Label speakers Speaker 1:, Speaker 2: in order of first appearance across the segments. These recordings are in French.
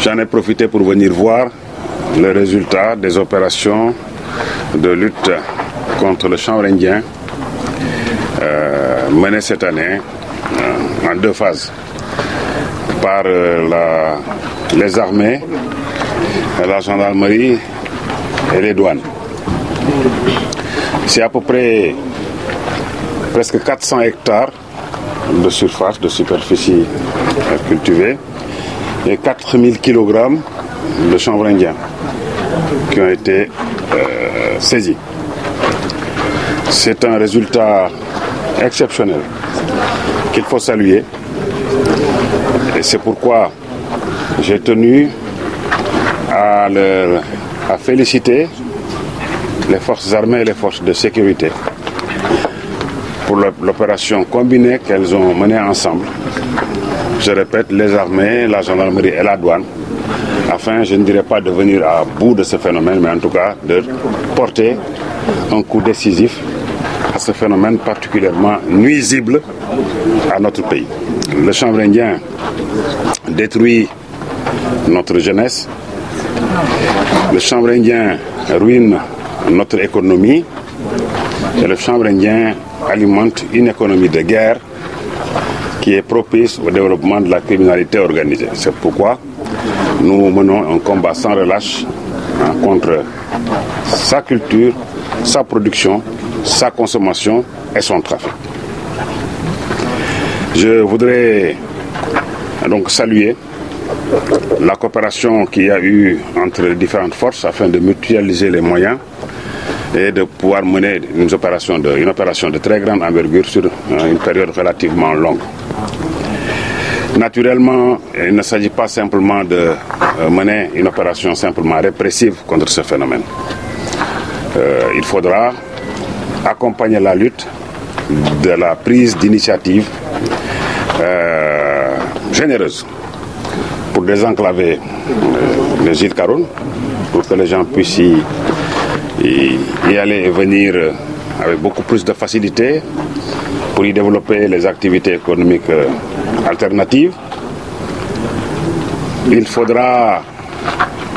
Speaker 1: J'en ai profité pour venir voir le résultat des opérations de lutte contre le chanvre indien menées cette année en deux phases par les armées, la gendarmerie et les douanes. C'est à peu près presque 400 hectares de surface, de superficie cultivée et 4000 kg de chanvre indien qui ont été saisis. C'est un résultat exceptionnel qu'il faut saluer et c'est pourquoi j'ai tenu à féliciter les forces armées et les forces de sécurité pour l'opération combinée qu'elles ont menée ensemble. Je répète, les armées, la gendarmerie et la douane, afin, je ne dirais pas de venir à bout de ce phénomène, mais en tout cas de porter un coup décisif à ce phénomène particulièrement nuisible à notre pays. Le chanvre indien détruit notre jeunesse, le chanvre indien ruine notre économie et le chanvre indien alimente une économie de guerre qui est propice au développement de la criminalité organisée. C'est pourquoi nous menons un combat sans relâche contre sa culture, sa production, sa consommation et son trafic. Je voudrais donc saluer la coopération qu'il y a eu entre les différentes forces afin de mutualiser les moyens et de pouvoir mener une opération de très grande envergure sur une période relativement longue. Naturellement, il ne s'agit pas simplement de mener une opération simplement répressive contre ce phénomène. Il faudra accompagner la lutte de la prise d'initiatives généreuses pour désenclaver les îles Caroune, pour que les gens puissent y aller et venir avec beaucoup plus de facilité, pour y développer les activités économiques alternatives. Il faudra,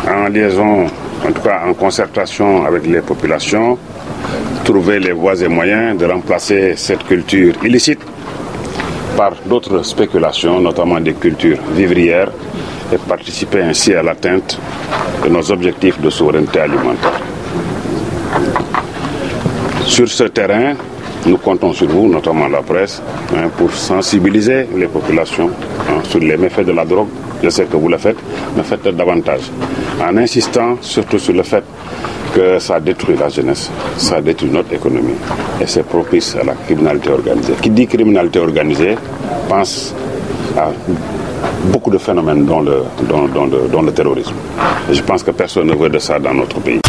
Speaker 1: en liaison, en tout cas en concertation avec les populations, trouver les voies et moyens de remplacer cette culture illicite par d'autres spéculations, notamment des cultures vivrières, et participer ainsi à l'atteinte de nos objectifs de souveraineté alimentaire. Sur ce terrain, nous comptons sur vous, notamment la presse, pour sensibiliser les populations sur les méfaits de la drogue. Je sais que vous le faites, mais faites-le davantage. En insistant surtout sur le fait que ça détruit la jeunesse, ça détruit notre économie et c'est propice à la criminalité organisée. Qui dit criminalité organisée pense à beaucoup de phénomènes dont le terrorisme. Et je pense que personne ne veut de ça dans notre pays.